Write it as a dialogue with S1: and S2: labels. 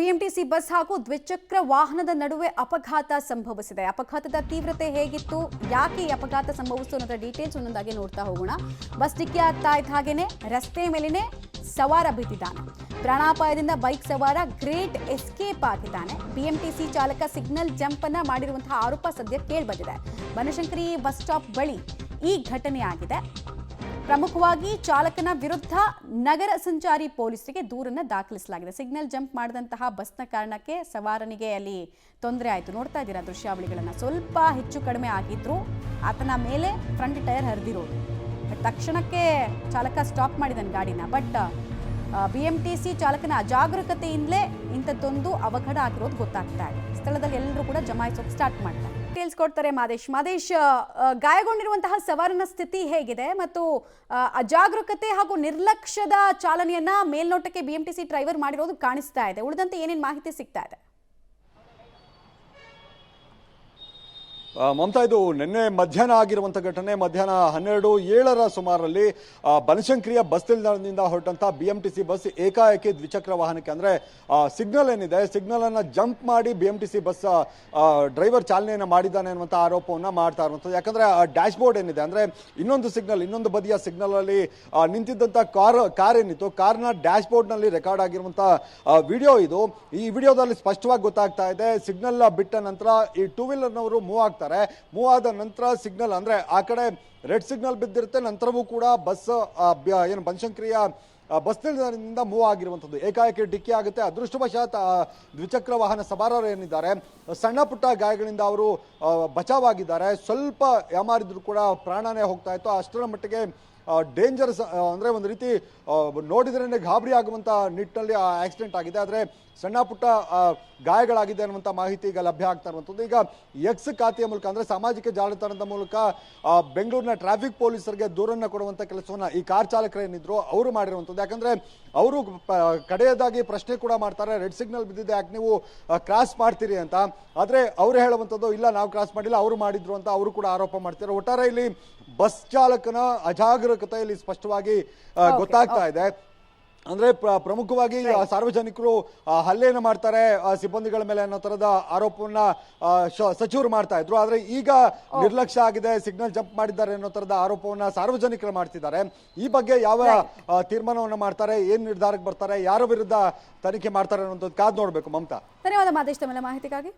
S1: BMTC bus ಹಾಗೂ ದ್ವಿಚಕ್ರ ವಾಹನದ ನಡುವೆ ಅಪಘಾತ ಸಂಭವಿಸಿದೆ. ಅಪಘಾತದ ತೀವ್ರತೆ ಹೇಗಿತ್ತು, ಯಾಕೆ ಈ ಅಪಘಾತ ಸಂಭವಿಸಿತು ಅನ್ನೋದರ ಡೀಟೇಲ್ಸ್ ಒಂದೊಂದಾಗಿ ನೋಡ್ತಾ ಹೋಗೋಣ. ಬಸ್ ಡಿಕ್ಕಿ ಆಗ್ತಾ ಇದ್ದ ಹಾಗೇನೆ ರಸ್ತೆ ಮೇಲಿನೇ ಸವಾರ ಬಿದ್ದಿದ್ದಾನೆ. ಪ್ರಾಣಾಪಾಯದಿಂದ ಬೈಕ್ ಸವಾರ ಗ್ರೇಟ್ ಎಸ್ಕೇಪ್ ಆಗಿದ್ದಾನೆ. ಬಿಎಂಟಿಸಿ ಚಾಲಕ ಸಿಗ್ನಲ್ ಜಂಪ್ ಅನ್ನ ಮಾಡಿರುವಂತಹ ಆರೋಪ ಸದ್ಯ ಕೇಳಿಬಂದಿದೆ. ಬನಶಂಕರಿ ಬಸ್ ಸ್ಟಾಪ್ ಬಳಿ ಈ ಘಟನೆ ಆಗಿದೆ. ಪ್ರಮುಖವಾಗಿ ಚಾಲಕನ ವಿರುದ್ಧ ನಗರ ಸಂಚಾರಿ ಪೊಲೀಸರಿಗೆ ದೂರನ್ನು ದಾಖಲಿಸಲಾಗಿದೆ. ಸಿಗ್ನಲ್ ಜಂಪ್ ಮಾಡಿದಂತಹ ಬಸ್ನ ಕಾರಣಕ್ಕೆ ಸವಾರನಿಗೆ ಅಲ್ಲಿ ತೊಂದರೆ ಆಯಿತು. ನೋಡ್ತಾ ಇದ್ದೀರಾ ದೃಶ್ಯಾವಳಿಗಳನ್ನು. ಸ್ವಲ್ಪ ಹೆಚ್ಚು ಕಡಿಮೆ ಆಗಿದ್ರು ಆತನ ಮೇಲೆ ಫ್ರಂಟ್ ಟೈರ್ ಹರಿದಿರೋದು. ತಕ್ಷಣಕ್ಕೆ ಚಾಲಕ ಸ್ಟಾಪ್ ಮಾಡಿದ್ದಾನೆ ಗಾಡಿನ. ಬಟ್ ಬಿಎಂಟಿಸಿ ಚಾಲಕನ ಅಜಾಗರೂಕತೆಯಿಂದಲೇ ಇಂಥದ್ದೊಂದು ಅವಘಡ ಆಗಿರೋದು ಗೊತ್ತಾಗ್ತಾ ಇದೆ. ಸ್ಥಳದಲ್ಲಿ ಎಲ್ಲರೂ ಕೂಡ ಜಮಾಯಿಸೋಕೆ ಸ್ಟಾರ್ಟ್ ಮಾಡ್ತಾರೆ. ಡೀಟೇಲ್ಸ್ ಕೊಡ್ತಾರೆ ಮಾದೇಶ್. ಗಾಯಗೊಂಡಿರುವಂತಹ ಸವಾರನ ಸ್ಥಿತಿ ಹೇಗಿದೆ ಮತ್ತು ಅಜಾಗರೂಕತೆ ಹಾಗೂ ನಿರ್ಲಕ್ಷ್ಯದ ಚಾಲನೆಯನ್ನ ಮೇಲ್ನೋಟಕ್ಕೆ ಬಿಎಂಟಿಸಿ ಡ್ರೈವರ್ ಮಾಡಿರೋದು ಕಾಣಿಸ್ತಾ ಇದೆ. ಉಳಿದಂತೆ ಏನೇನು ಮಾಹಿತಿ ಸಿಗ್ತಾ ಇದೆ?
S2: ಮಮತಾ, ಇದು ನಿನ್ನೆ ಮಧ್ಯಾಹ್ನ ಆಗಿರುವಂಥ ಘಟನೆ. ಮಧ್ಯಾಹ್ನ 12:07 ಸುಮಾರಲ್ಲಿ ಬನಶಂಕರಿಯ ಬಸ್ ನಿಲ್ದಾಣದಿಂದ ಹೊರಟಂತ ಬಿಎಂಟಿಸಿ ಬಸ್ ಏಕಾಏಕಿ ದ್ವಿಚಕ್ರ ವಾಹನಕ್ಕೆ ಅಂದ್ರೆ ಸಿಗ್ನಲ್ ಏನಿದೆ, ಸಿಗ್ನಲ್ ಅನ್ನ ಜಂಪ್ ಮಾಡಿ ಬಿಎಂಟಿಸಿ ಬಸ್ ಡ್ರೈವರ್ ಚಾಲನೆಯನ್ನು ಮಾಡಿದ್ದಾನೆ ಅನ್ನುವಂಥ ಆರೋಪವನ್ನ ಮಾಡ್ತಾ ಇರುವಂಥದ್ದು. ಯಾಕಂದ್ರೆ ಡ್ಯಾಶ್ ಬೋರ್ಡ್ ಏನಿದೆ ಅಂದ್ರೆ ಇನ್ನೊಂದು ಬದಿಯ ಸಿಗ್ನಲ್ ಅಲ್ಲಿ ನಿಂತಿದ್ದಂಥ ಕಾರ್ ಏನಿತ್ತು, ಕಾರ್ನ ಡ್ಯಾಶ್ ಬೋರ್ಡ್ ನಲ್ಲಿ ರೆಕಾರ್ಡ್ ಆಗಿರುವಂಥ ವಿಡಿಯೋ ಇದು. ಈ ವಿಡಿಯೋದಲ್ಲಿ ಸ್ಪಷ್ಟವಾಗಿ ಗೊತ್ತಾಗ್ತಾ ಇದೆ, ಸಿಗ್ನಲ್ ಬಿಟ್ಟ ನಂತರ ಈ ಟೂ ವೀಲರ್ನವರು ಮೂವ್ ಆದ ನಂತರ ಸಿಗ್ನಲ್ ಅಂದ್ರೆ ಆ ಕಡೆ ರೆಡ್ ಸಿಗ್ನಲ್ ಬಿದ್ದಿರುತ್ತೆ. ನಂತರವೂ ಕೂಡ ಬಸ್ ಏನು ಬನಶಂಕರಿಯ ಬಸ್ ನಿಲ್ದಾಣದಿಂದ ಮೂವ್ ಆಗಿರುವಂಥದ್ದು. ಏಕಾಏಕಿ ಡಿಕ್ಕಿ ಆಗುತ್ತೆ. ಅದೃಷ್ಟವಶಾತ್ ದ್ವಿಚಕ್ರ ವಾಹನ ಸವಾರರು ಏನಿದ್ದಾರೆ ಸಣ್ಣ ಪುಟ್ಟ ಗಾಯಗಳಿಂದ ಅವರು ಬಚಾವಾಗಿದ್ದಾರೆ. ಸ್ವಲ್ಪ ಯಾಮಾರಿದ್ರು ಕೂಡ ಪ್ರಾಣನೇ ಹೋಗ್ತಾ ಇತ್ತು. ಅಷ್ಟರ ಮಟ್ಟಿಗೆ ಡೇಂಜರಸ್ ಅಂದ್ರೆ ಒಂದು ರೀತಿ ನೋಡಿದ್ರೇ ಗಾಬರಿ ಆಗುವಂತ ನಿಟ್ಟಿನಲ್ಲಿ ಆಕ್ಸಿಡೆಂಟ್ ಆಗಿದೆ. ಆದರೆ ಸಣ್ಣ ಪುಟ್ಟ ಗಾಯಗಳಾಗಿದೆ ಅನ್ನುವಂಥ ಮಾಹಿತಿ ಈಗ ಲಭ್ಯ ಆಗ್ತಾ ಇರುವಂಥದ್ದು. ಈಗ ಎಕ್ಸ್ ಖಾತೆಯ ಮೂಲಕ ಅಂದ್ರೆ ಸಾಮಾಜಿಕ ಜಾಲತಾಣದ ಮೂಲಕ ಬೆಂಗಳೂರಿನ ಟ್ರಾಫಿಕ್ ಪೊಲೀಸರಿಗೆ ದೂರನ್ನ ಕೊಡುವಂತ ಕೆಲಸವನ್ನ ಈ ಕಾರ್ ಚಾಲಕರು ಏನಿದ್ರು ಅವರು ಮಾಡಿರುವಂಥದ್ದು. ಯಾಕಂದ್ರೆ ಅವರು ಕಡೆಯದಾಗಿ ಪ್ರಶ್ನೆ ಕೂಡ ಮಾಡ್ತಾರೆ, ರೆಡ್ ಸಿಗ್ನಲ್ ಬಿದ್ದಿದೆ ಯಾಕೆ ನೀವು ಕ್ರಾಸ್ ಮಾಡ್ತೀರಿ ಅಂತ. ಆದ್ರೆ ಅವ್ರು ಹೇಳುವಂಥದ್ದು ಇಲ್ಲ, ನಾವು ಕ್ರಾಸ್ ಮಾಡಿಲ್ಲ, ಅವರು ಮಾಡಿದ್ರು ಅಂತ ಅವರು ಕೂಡ ಆರೋಪ ಮಾಡ್ತಾರೆ. ಒಟ್ಟಾರೆ ಇಲ್ಲಿ ಬಸ್ ಚಾಲಕನ ಅಜಾಗರೂಕತೆ ಇಲ್ಲಿ ಸ್ಪಷ್ಟವಾಗಿ ಗೊತ್ತಾಗ್ತಾ ಇದೆ. ಅಂದ್ರೆ ಪ್ರಮುಖವಾಗಿ ಸಾರ್ವಜನಿಕರು ಹಲ್ಲೆಯನ್ನು ಮಾಡ್ತಾರೆ ಸಿಬ್ಬಂದಿಗಳ ಮೇಲೆ ಅನ್ನೋ ತರದ ಆರೋಪವನ್ನ ಸಚಿವರು ಮಾಡ್ತಾ ಇದ್ರು. ಆದ್ರೆ ಈಗ ನಿರ್ಲಕ್ಷ್ಯ ಆಗಿದೆ, ಸಿಗ್ನಲ್ ಜಂಪ್ ಮಾಡಿದ್ದಾರೆ ಅನ್ನೋ ತರದ ಆರೋಪವನ್ನ ಸಾರ್ವಜನಿಕರು ಮಾಡ್ತಿದ್ದಾರೆ. ಈ ಬಗ್ಗೆ ಯಾವ ತೀರ್ಮಾನವನ್ನ ಮಾಡ್ತಾರೆ, ಏನ್ ನಿರ್ಧಾರಕ್ಕೆ ಬರ್ತಾರೆ, ಯಾರ ವಿರುದ್ಧ ತನಿಖೆ ಮಾಡ್ತಾರೆ ಅನ್ನೋದು ಕಾದ್ ನೋಡ್ಬೇಕು. ಮಮತಾ,
S1: ಧನ್ಯವಾದ ಮಾದೇಶ್ ತಮ್ಮ ಮಾಹಿತಿಗಾಗಿ.